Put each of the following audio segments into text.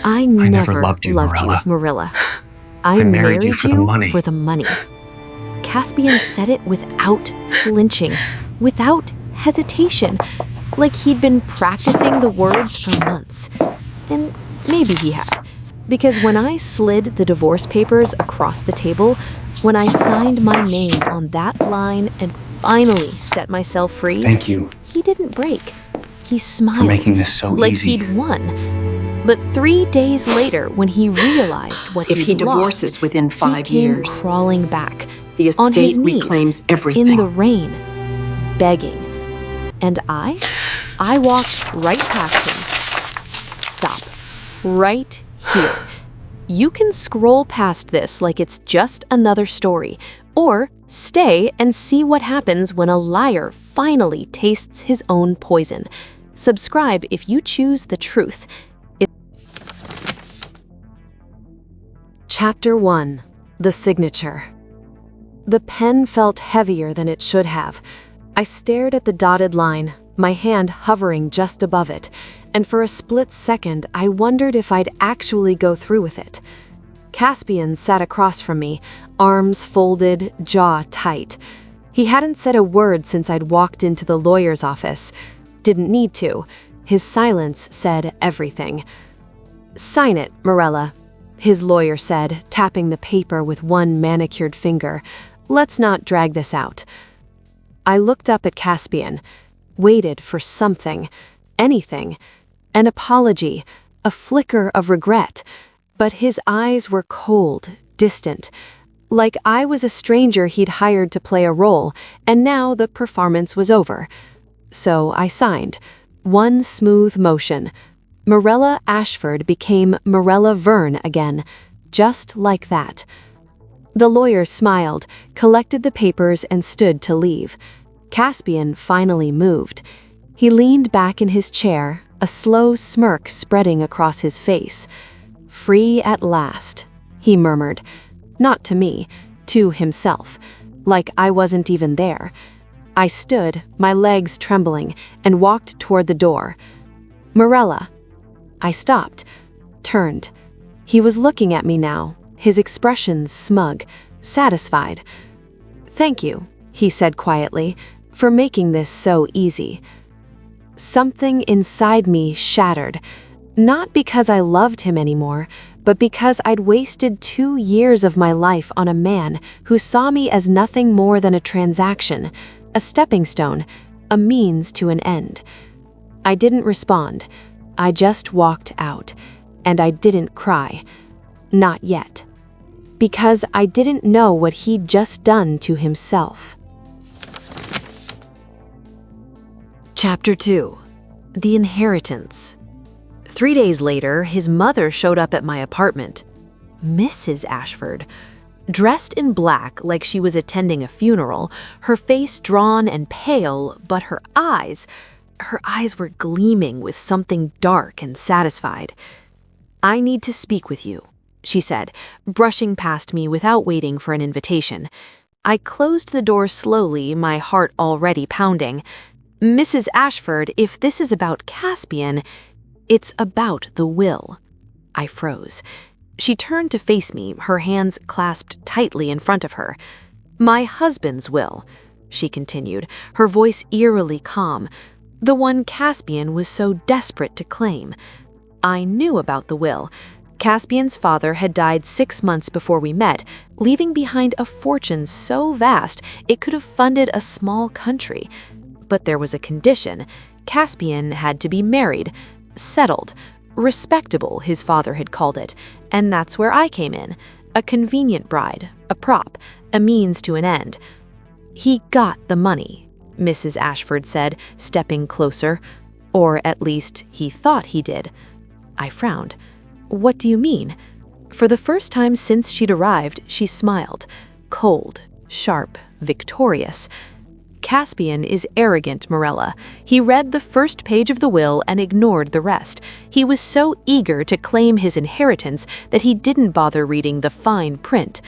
I never loved you, Mirella. I married you for the money. Caspian said it without flinching, without hesitation, like he'd been practicing the words for months. And maybe he had, because when I slid the divorce papers across the table, when I signed my name on that line and finally set myself free, thank you. He didn't break. He smiled for making this so like easy. He'd won. But 3 days later, when he realized what if he divorces lost, within 5 he came years, crawling back, the on his estate knees, reclaims everything. in the rain, begging. And I walked right past him. Stop. Right here. You can scroll past this like it's just another story, or stay and see what happens when a liar finally tastes his own poison. Subscribe if you choose the truth. Chapter 1. The Signature. The pen felt heavier than it should have. I stared at the dotted line, my hand hovering just above it, and for a split second I wondered if I'd actually go through with it. Caspian sat across from me, arms folded, jaw tight. He hadn't said a word since I'd walked into the lawyer's office. Didn't need to. His silence said everything. "Sign it, Mirella," his lawyer said, tapping the paper with one manicured finger. "Let's not drag this out." I looked up at Caspian, waited for something, anything, an apology, a flicker of regret, but his eyes were cold, distant, like I was a stranger he'd hired to play a role, and now the performance was over. So I signed. One smooth motion. Mirella Ashford became Mirella Verne again, just like that. The lawyer smiled, collected the papers, and stood to leave. Caspian finally moved. He leaned back in his chair, a slow smirk spreading across his face. "Free at last," he murmured. Not to me, to himself, like I wasn't even there. I stood, my legs trembling, and walked toward the door. "Mirella." I stopped, turned. He was looking at me now, his expression smug, satisfied. "Thank you," he said quietly, "for making this so easy." Something inside me shattered, not because I loved him anymore, but because I'd wasted 2 years of my life on a man who saw me as nothing more than a transaction, a stepping stone, a means to an end. I didn't respond. I just walked out, and I didn't cry. Not yet. Because I didn't know what he'd just done to himself. Chapter 2. The Inheritance. 3 days later, his mother showed up at my apartment. Mrs. Ashford. Dressed in black like she was attending a funeral, her face drawn and pale, but her eyes were gleaming with something dark and satisfied. "I need to speak with you," she said, brushing past me without waiting for an invitation. I closed the door slowly, my heart already pounding. "Mrs. Ashford, if this is about Caspian, it's about the will." I froze. She turned to face me, her hands clasped tightly in front of her. "My husband's will," she continued, her voice eerily calm, "the one Caspian was so desperate to claim. I knew about the will. Caspian's father had died 6 months before we met, leaving behind a fortune so vast it could have funded a small country. But there was a condition. Caspian had to be married, settled, respectable, his father had called it, and that's where I came in, a convenient bride, a prop, a means to an end. He got the money, Mrs. Ashford said, stepping closer. Or at least he thought he did. I frowned. "What do you mean?" For the first time since she'd arrived, she smiled. Cold, sharp, victorious. "Caspian is arrogant, Mirella. He read the first page of the will and ignored the rest. He was so eager to claim his inheritance that he didn't bother reading the fine print."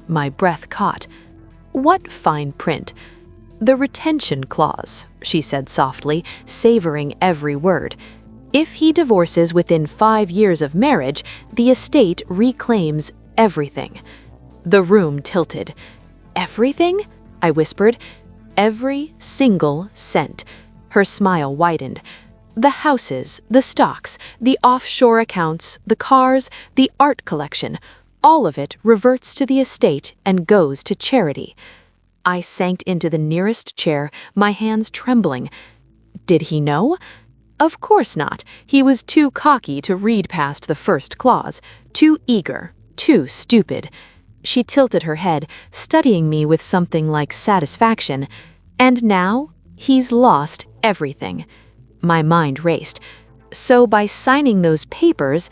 My breath caught. "What fine print?" "The retention clause," she said softly, savoring every word. If he divorces within 5 years of marriage, the estate reclaims everything. The room tilted. Everything? I whispered. Every single cent. Her smile widened. The houses, the stocks, the offshore accounts, the cars, the art collection, all of it reverts to the estate and goes to charity. I sank into the nearest chair, my hands trembling. Did he know? Of course not. He was too cocky to read past the first clause, too eager, too stupid. She tilted her head, studying me with something like satisfaction. And now, he's lost everything. My mind raced. So by signing those papers,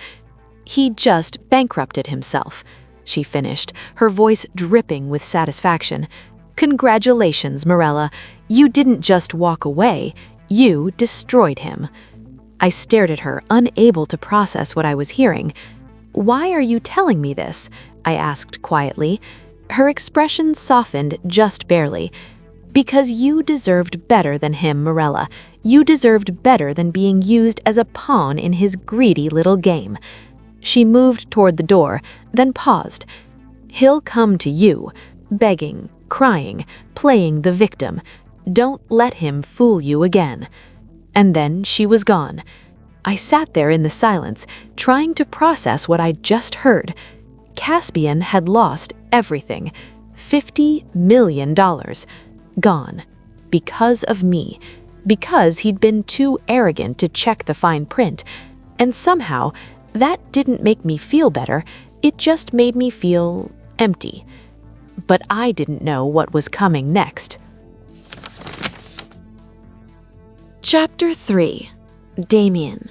he just bankrupted himself, she finished, her voice dripping with satisfaction. Congratulations, Mirella. You didn't just walk away, you destroyed him. I stared at her, unable to process what I was hearing. Why are you telling me this? I asked quietly. Her expression softened just barely. Because you deserved better than him, Mirella. You deserved better than being used as a pawn in his greedy little game. She moved toward the door, then paused. He'll come to you, begging, crying, playing the victim. Don't let him fool you again. And then she was gone. I sat there in the silence, trying to process what I'd just heard. Caspian had lost everything. $50 million. Gone. Because of me. Because he'd been too arrogant to check the fine print. And somehow, that didn't make me feel better. It just made me feel empty. But I didn't know what was coming next. Chapter 3. Damian.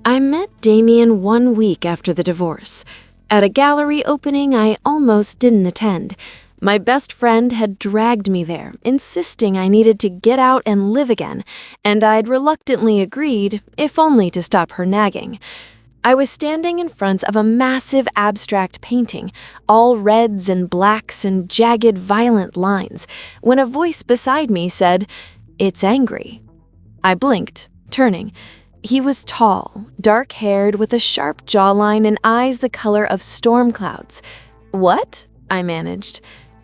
I met Damian 1 week after the divorce. At a gallery opening I almost didn't attend. My best friend had dragged me there, insisting I needed to get out and live again, and I'd reluctantly agreed, if only to stop her nagging. I was standing in front of a massive abstract painting, all reds and blacks and jagged, violent lines, when a voice beside me said, "It's angry." I blinked, turning. He was tall, dark-haired, with a sharp jawline and eyes the color of storm clouds. "What?" I managed.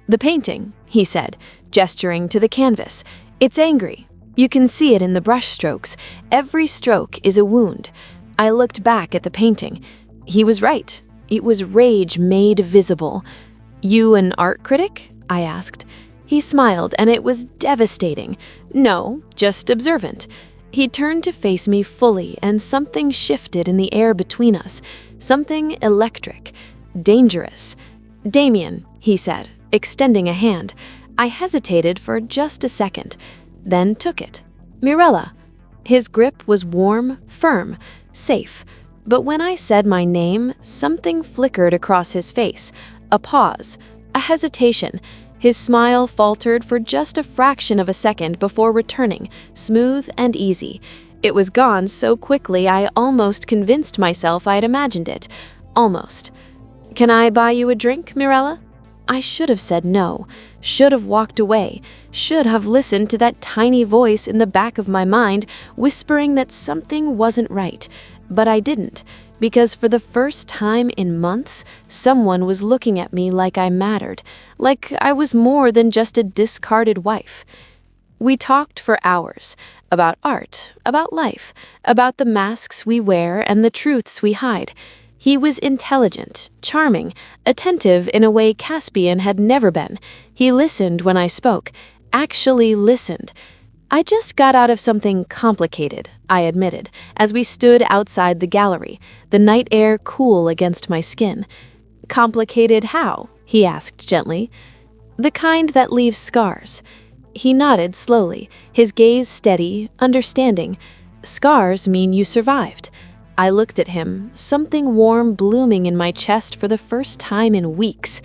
"The painting," he said, gesturing to the canvas. "It's angry. You can see it in the brush strokes. Every stroke is a wound." I looked back at the painting. He was right. It was rage made visible. "You an art critic?" I asked. He smiled, and it was devastating. "No, just observant." He turned to face me fully, and something shifted in the air between us. Something electric. Dangerous. "Damian," he said, extending a hand. I hesitated for just a second, then took it. "Mirella." His grip was warm, firm, safe. But when I said my name, something flickered across his face. A pause. A hesitation. His smile faltered for just a fraction of a second before returning, smooth and easy. It was gone so quickly I almost convinced myself I'd imagined it. Almost. "Can I buy you a drink, Mirella?" I should have said no, should have walked away, should have listened to that tiny voice in the back of my mind whispering that something wasn't right. But I didn't, because for the first time in months, someone was looking at me like I mattered, like I was more than just a discarded wife. We talked for hours, about art, about life, about the masks we wear and the truths we hide. He was intelligent, charming, attentive in a way Caspian had never been. He listened when I spoke, actually listened. I just got out of something complicated, I admitted, as we stood outside the gallery, the night air cool against my skin. "Complicated how?" he asked gently. "The kind that leaves scars." He nodded slowly, his gaze steady, understanding. "Scars mean you survived." I looked at him, something warm blooming in my chest for the first time in weeks.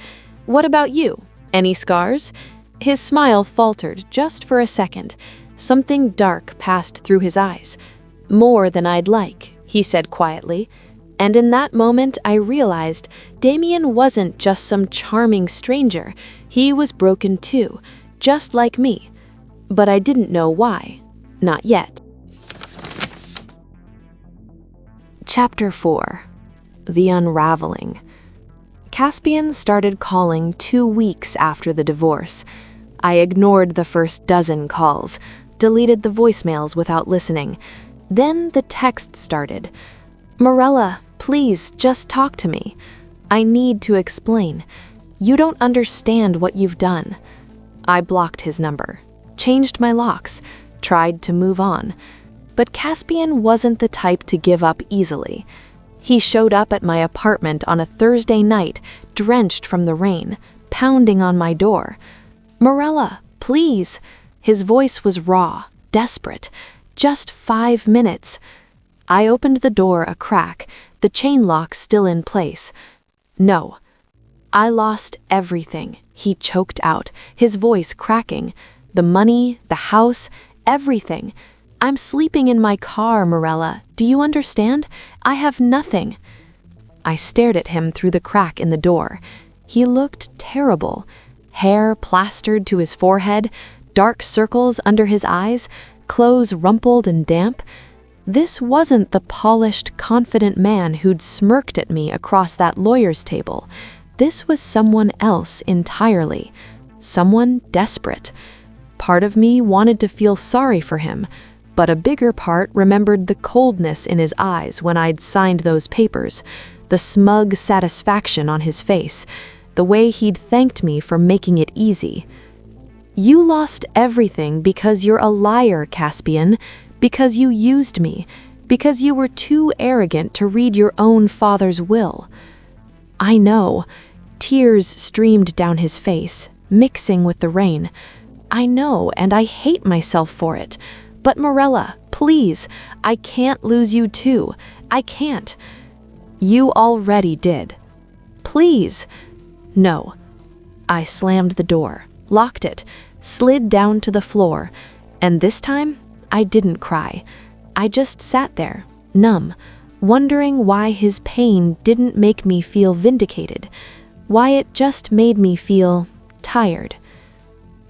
"What about you? Any scars?" His smile faltered just for a second. Something dark passed through his eyes. "More than I'd like," he said quietly. And in that moment I realized Damian wasn't just some charming stranger. He was broken too, just like me. But I didn't know why. Not yet. Chapter 4. The Unraveling. Caspian started calling 2 weeks after the divorce. I ignored the first dozen calls, deleted the voicemails without listening. Then the text started. "Mirella, please, just talk to me. I need to explain. You don't understand what you've done." I blocked his number, changed my locks, tried to move on. But Caspian wasn't the type to give up easily. He showed up at my apartment on a Thursday night, drenched from the rain, pounding on my door. "Mirella, please." His voice was raw, desperate. "Just 5 minutes." I opened the door a crack, the chain lock still in place. "No." "I lost everything," he choked out, his voice cracking. "The money, the house, everything. I'm sleeping in my car, Mirella. Do you understand? I have nothing." I stared at him through the crack in the door. He looked terrible. Hair plastered to his forehead, dark circles under his eyes, clothes rumpled and damp. This wasn't the polished, confident man who'd smirked at me across that lawyer's table. This was someone else entirely. Someone desperate. Part of me wanted to feel sorry for him, but a bigger part remembered the coldness in his eyes when I'd signed those papers, the smug satisfaction on his face, the way he'd thanked me for making it easy. "You lost everything because you're a liar, Caspian, because you used me, because you were too arrogant to read your own father's will." "I know." Tears streamed down his face, mixing with the rain. "I know, and I hate myself for it. But Mirella, please, I can't lose you too. I can't." "You already did." "Please." "No." I slammed the door, locked it, slid down to the floor, and this time I didn't cry. I just sat there, numb, wondering why his pain didn't make me feel vindicated, why it just made me feel tired.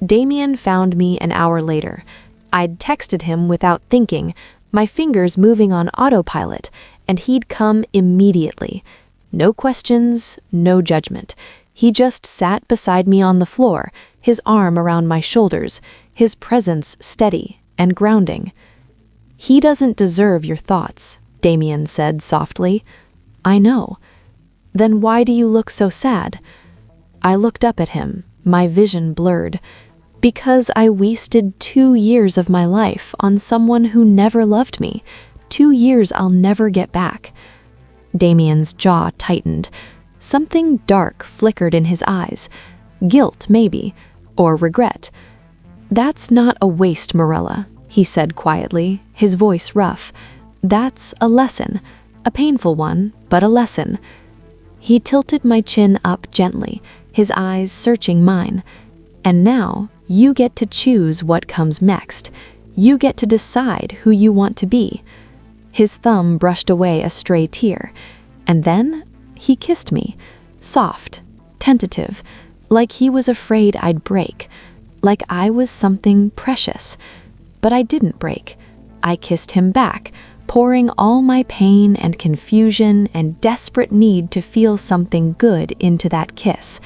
Damian found me an hour later. I'd texted him without thinking, my fingers moving on autopilot, and he'd come immediately. No questions, no judgment. He just sat beside me on the floor, his arm around my shoulders, his presence steady and grounding. "He doesn't deserve your thoughts," Damian said softly. "I know." "Then why do you look so sad?" I looked up at him, my vision blurred. "Because I wasted 2 years of my life on someone who never loved me. 2 years I'll never get back." Damian's jaw tightened. Something dark flickered in his eyes. Guilt, maybe, or regret. "That's not a waste, Mirella," he said quietly, his voice rough. "That's a lesson. A painful one, but a lesson." He tilted my chin up gently, his eyes searching mine. "And now, you get to choose what comes next. You get to decide who you want to be." His thumb brushed away a stray tear, and then he kissed me, soft, tentative, like he was afraid I'd break, like I was something precious. But I didn't break. I kissed him back, pouring all my pain and confusion and desperate need to feel something good into that kiss.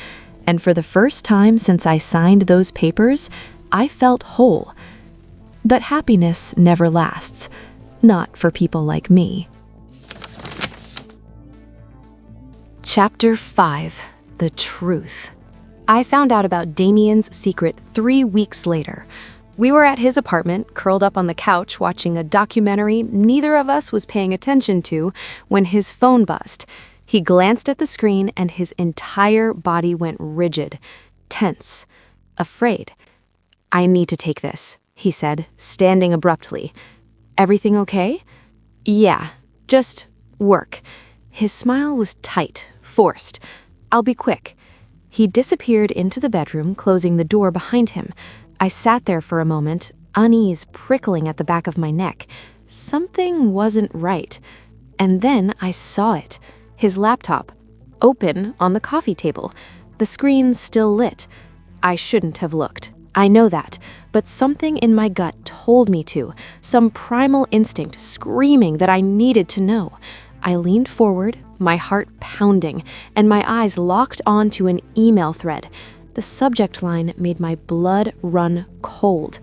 And for the first time since I signed those papers, I felt whole. But happiness never lasts, not for people like me. Chapter 5. The Truth. I found out about Damian's secret 3 weeks later. We were at his apartment, curled up on the couch, watching a documentary neither of us was paying attention to, when his phone buzzed. He glanced at the screen and his entire body went rigid, tense, afraid. "I need to take this," he said, standing abruptly. "Everything okay?" "Yeah, just work." His smile was tight, forced. "I'll be quick." He disappeared into the bedroom, closing the door behind him. I sat there for a moment, unease prickling at the back of my neck. Something wasn't right. And then I saw it. His laptop, open on the coffee table, the screen still lit. I shouldn't have looked. I know that, but something in my gut told me to, some primal instinct screaming that I needed to know. I leaned forward, my heart pounding, and my eyes locked onto an email thread. The subject line made my blood run cold.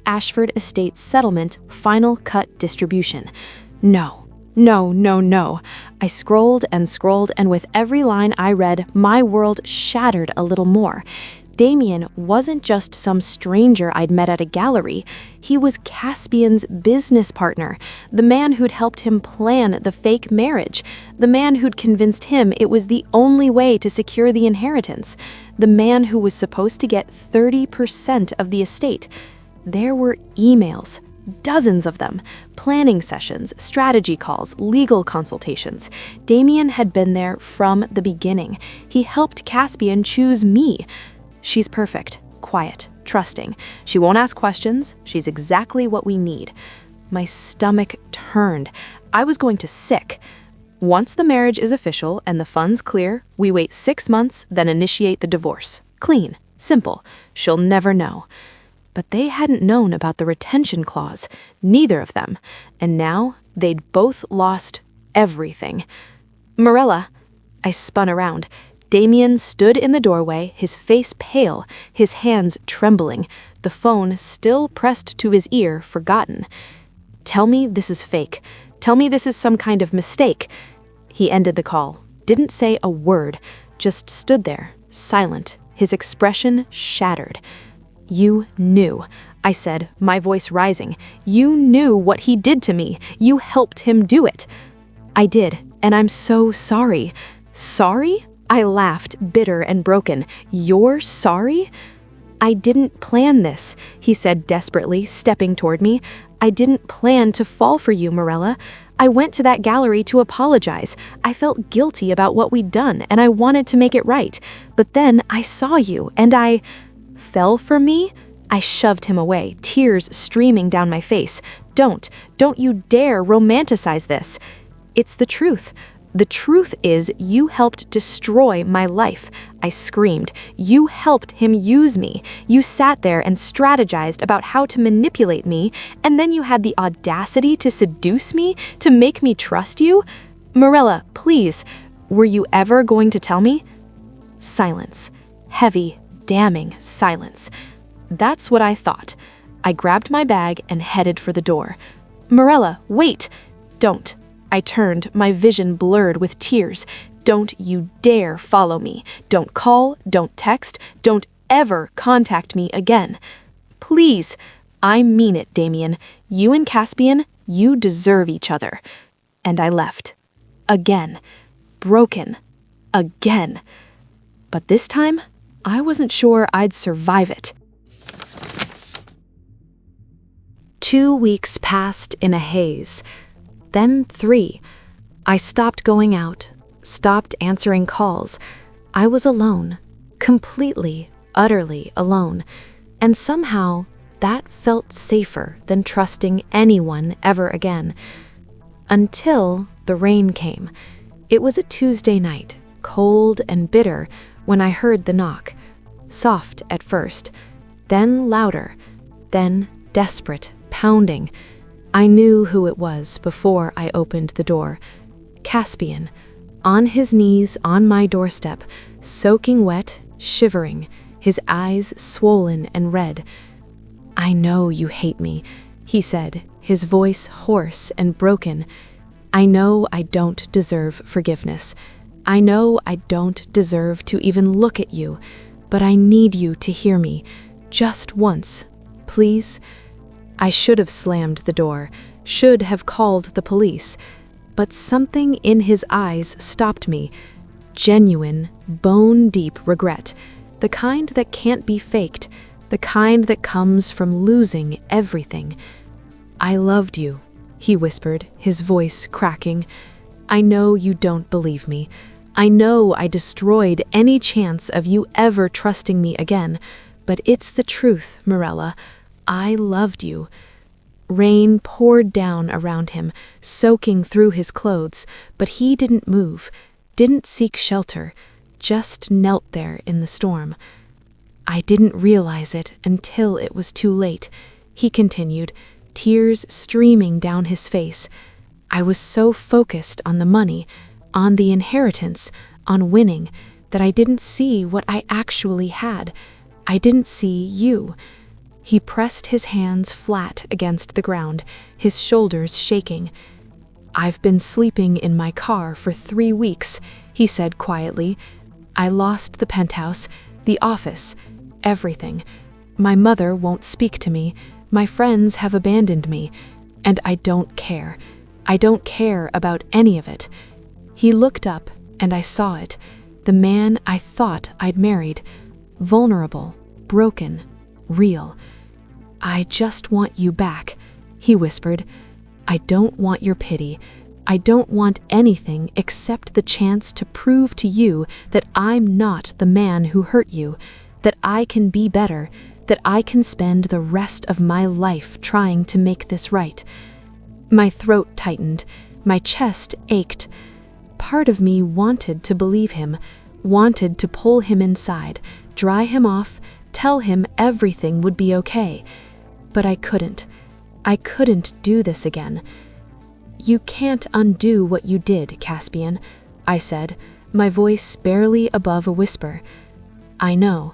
Ashford Estates Settlement Final Cut Distribution. No. I scrolled, and with every line I read, my world shattered a little more. Damian wasn't just some stranger I'd met at a gallery. He was Caspian's business partner, the man who'd helped him plan the fake marriage, the man who'd convinced him it was the only way to secure the inheritance, the man who was supposed to get 30% of the estate. There were emails, dozens of them, planning sessions, strategy calls, legal consultations. Damian had been there from the beginning. He helped Caspian choose me. She's perfect, quiet, trusting. She won't ask questions. She's exactly what we need. My stomach turned. I was going to sick. Once the marriage is official and the funds clear, we wait 6 months, then initiate the divorce. Clean, simple. She'll never know. But they hadn't known about the retention clause, neither of them. And now they'd both lost everything. Mirella. I spun around. Damian stood in the doorway, his face pale, his hands trembling, the phone still pressed to his ear, forgotten. Tell me this is fake. Tell me this is some kind of mistake. He ended the call, didn't say a word, just stood there, silent, his expression shattered. You knew, I said, my voice rising. You knew what he did to me. You helped him do it. I did, and I'm so sorry. Sorry? I laughed, bitter and broken. You're sorry? I didn't plan this, he said desperately, stepping toward me. I didn't plan to fall for you, Mirella. I went to that gallery to apologize. I felt guilty about what we'd done, and I wanted to make it right. But then I saw you, and I... Fell for me? I shoved him away, tears streaming down my face. Don't you dare romanticize this. It's the truth. The truth is you helped destroy my life. I screamed. You helped him use me. You sat there and strategized about how to manipulate me, and then you had the audacity to seduce me, to make me trust you? Mirella, please, were you ever going to tell me? Silence. Heavy, damning silence. That's what I thought. I grabbed my bag and headed for the door. Mirella, wait! Don't. I turned, my vision blurred with tears. Don't you dare follow me. Don't call, don't text, don't ever contact me again. Please. I mean it, Damian. You and Caspian, you deserve each other. And I left. Again. Broken. Again. But this time, I wasn't sure I'd survive it. 2 weeks passed in a haze. Then 3. I stopped going out, stopped answering calls. I was alone, completely, utterly alone. And somehow, that felt safer than trusting anyone ever again. Until the rain came. It was a Tuesday night, cold and bitter, when I heard the knock. Soft at first, then louder, then desperate, pounding. I knew who it was before I opened the door. Caspian, on his knees on my doorstep, soaking wet, shivering, his eyes swollen and red. I know you hate me, he said, his voice hoarse and broken. I know I don't deserve forgiveness. I know I don't deserve to even look at you, but I need you to hear me, just once, please. I should have slammed the door, should have called the police, but something in his eyes stopped me. Genuine, bone-deep regret, the kind that can't be faked, the kind that comes from losing everything. I loved you, he whispered, his voice cracking. I know you don't believe me. I know I destroyed any chance of you ever trusting me again, but it's the truth, Mirella. I loved you. Rain poured down around him, soaking through his clothes, but he didn't move, didn't seek shelter, just knelt there in the storm. I didn't realize it until it was too late, he continued, tears streaming down his face. I was so focused on the money, on the inheritance, on winning, that I didn't see what I actually had. I didn't see you. He pressed his hands flat against the ground, his shoulders shaking. I've been sleeping in my car for 3 weeks, he said quietly. I lost the penthouse, the office, everything. My mother won't speak to me. My friends have abandoned me. And I don't care. I don't care about any of it. He looked up, and I saw it. The man I thought I'd married. Vulnerable, broken, real. I just want you back, he whispered. I don't want your pity. I don't want anything except the chance to prove to you that I'm not the man who hurt you, that I can be better, that I can spend the rest of my life trying to make this right. My throat tightened. My chest ached. Part of me wanted to believe him, wanted to pull him inside, dry him off, tell him everything would be okay. But I couldn't. I couldn't do this again. You can't undo what you did, Caspian, I said, my voice barely above a whisper. I know.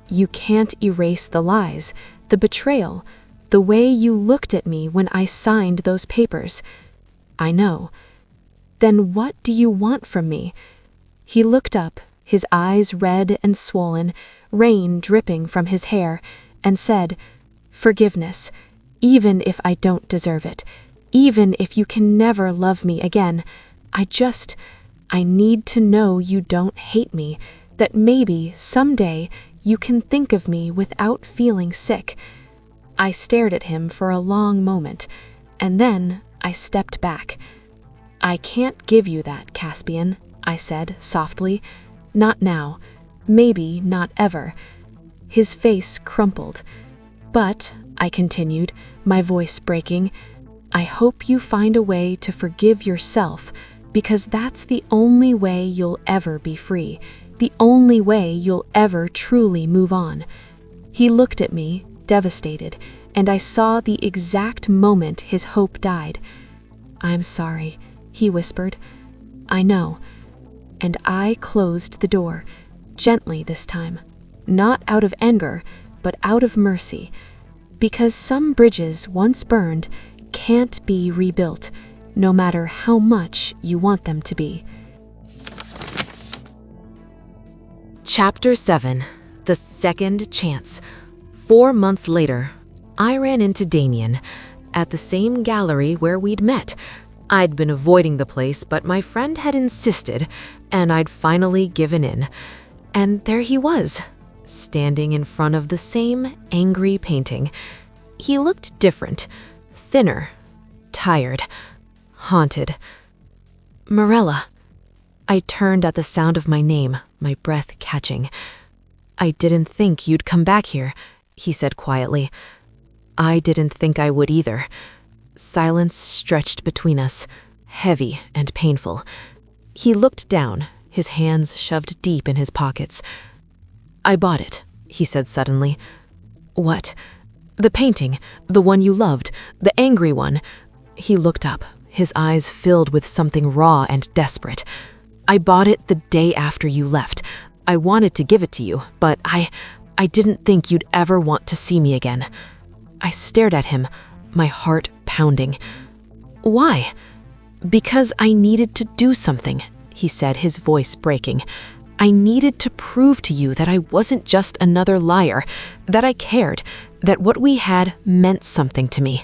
You can't erase the lies, the betrayal, the way you looked at me when I signed those papers. I know. Then what do you want from me? He looked up, his eyes red and swollen, rain dripping from his hair, and said, Forgiveness, even if I don't deserve it, even if you can never love me again. I need to know you don't hate me, that maybe someday you can think of me without feeling sick. I stared at him for a long moment, and then I stepped back. I can't give you that, Caspian, I said softly. Not now. Maybe not ever. His face crumpled. But, I continued, my voice breaking, I hope you find a way to forgive yourself, because that's the only way you'll ever be free, the only way you'll ever truly move on. He looked at me, devastated, and I saw the exact moment his hope died. I'm sorry, he whispered. I know. And I closed the door, gently this time, not out of anger, but out of mercy, because some bridges once burned can't be rebuilt, no matter how much you want them to be. Chapter 7. The Second Chance. 4 months later, I ran into Damian at the same gallery where we'd met. I'd been avoiding the place, but my friend had insisted, and I'd finally given in. And there he was, standing in front of the same angry painting. He looked different, thinner, tired, haunted. Mirella. I turned at the sound of my name, my breath catching. I didn't think you'd come back here, he said quietly. I didn't think I would either. Silence stretched between us, heavy and painful. He looked down, his hands shoved deep in his pockets. I bought it, he said suddenly. What? The painting, the one you loved, the angry one. He looked up, his eyes filled with something raw and desperate. I bought it the day after you left. I wanted to give it to you, but I didn't think you'd ever want to see me again. I stared at him, my heart pounding. Why? Because I needed to do something, he said, his voice breaking. I needed to prove to you that I wasn't just another liar, that I cared, that what we had meant something to me.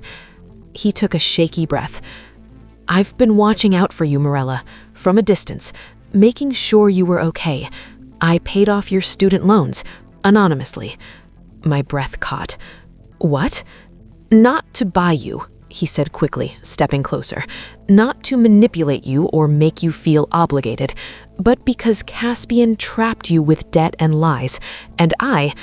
He took a shaky breath. I've been watching out for you, Mirella, from a distance, making sure you were okay. I paid off your student loans, anonymously. My breath caught. What? Not to buy you, he said quickly, stepping closer. Not to manipulate you or make you feel obligated, but because Caspian trapped you with debt and lies, and I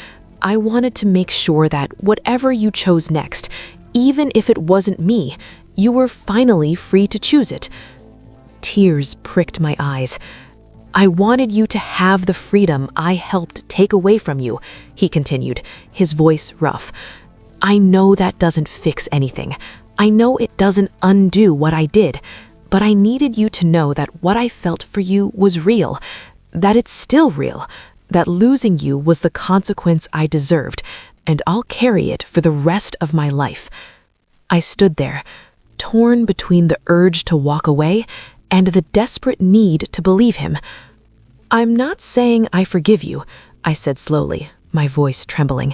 wanted to make sure that whatever you chose next, even if it wasn't me, you were finally free to choose it. Tears pricked my eyes. I wanted you to have the freedom I helped take away from you, he continued, his voice rough. I know that doesn't fix anything. I know it doesn't undo what I did, but I needed you to know that what I felt for you was real, that it's still real, that losing you was the consequence I deserved, and I'll carry it for the rest of my life. I stood there, torn between the urge to walk away and the desperate need to believe him. I'm not saying I forgive you, I said slowly, my voice trembling.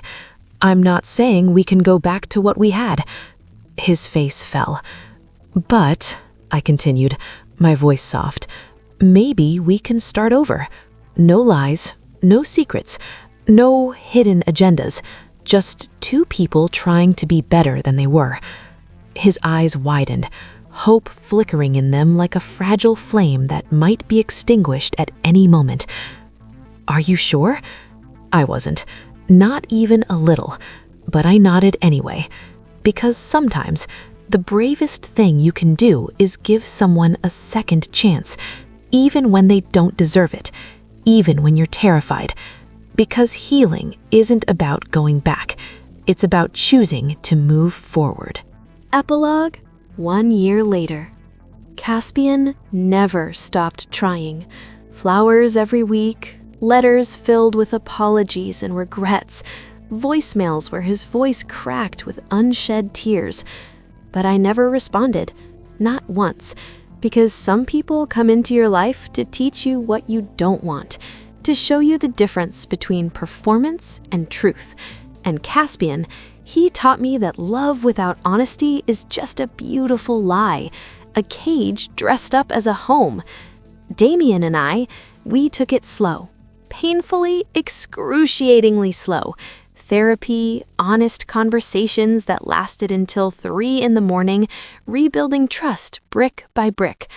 I'm not saying we can go back to what we had. His face fell. But, I continued, my voice soft, maybe we can start over. No lies, no secrets, no hidden agendas, just two people trying to be better than they were. His eyes widened, hope flickering in them like a fragile flame that might be extinguished at any moment. Are you sure? I wasn't, not even a little, but I nodded anyway, because sometimes the bravest thing you can do is give someone a second chance, even when they don't deserve it, even when you're terrified, because healing isn't about going back, it's about choosing to move forward. Epilogue, 1 year later. Caspian never stopped trying. Flowers every week, letters filled with apologies and regrets, voicemails where his voice cracked with unshed tears. But I never responded, not once, because some people come into your life to teach you what you don't want, to show you the difference between performance and truth. And Caspian, he taught me that love without honesty is just a beautiful lie, a cage dressed up as a home. Damian and I, we took it slow, painfully, excruciatingly slow. Therapy, honest conversations that lasted until 3 in the morning, rebuilding trust brick by brick.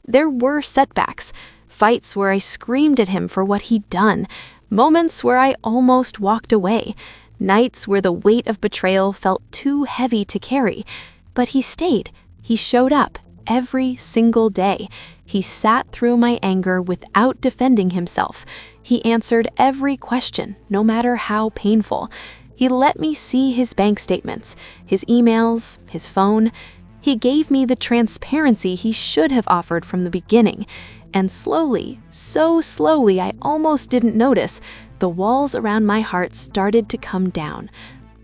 There were setbacks, fights where I screamed at him for what he'd done, moments where I almost walked away, nights where the weight of betrayal felt too heavy to carry. But he stayed. He showed up every single day. He sat through my anger without defending himself. He answered every question, no matter how painful. He let me see his bank statements, his emails, his phone. He gave me the transparency he should have offered from the beginning. And slowly, so slowly I almost didn't notice, the walls around my heart started to come down.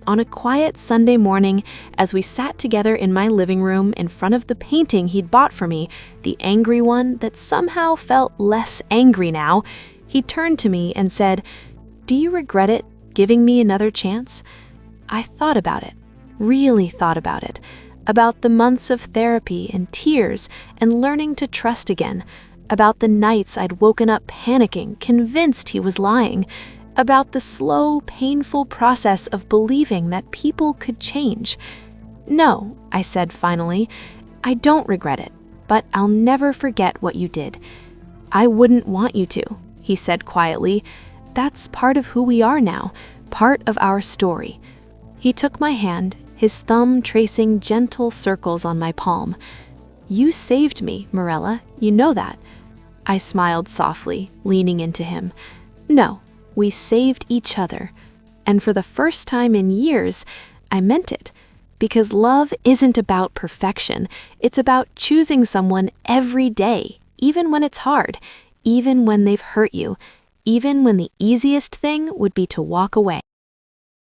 On a quiet Sunday morning, as we sat together in my living room in front of the painting he'd bought for me, the angry one that somehow felt less angry now, he turned to me and said, "Do you regret it, giving me another chance?" I thought about it, really thought about it, about the months of therapy and tears and learning to trust again, about the nights I'd woken up panicking, convinced he was lying, about the slow, painful process of believing that people could change. "No," I said finally, "I don't regret it, but I'll never forget what you did." "I wouldn't want you to," he said quietly. "That's part of who we are now, part of our story." He took my hand, his thumb tracing gentle circles on my palm. "You saved me, Mirella, you know that." I smiled softly, leaning into him. "No, we saved each other. And for the first time in years, I meant it. Because love isn't about perfection. It's about choosing someone every day, even when it's hard, even when they've hurt you, even when the easiest thing would be to walk away."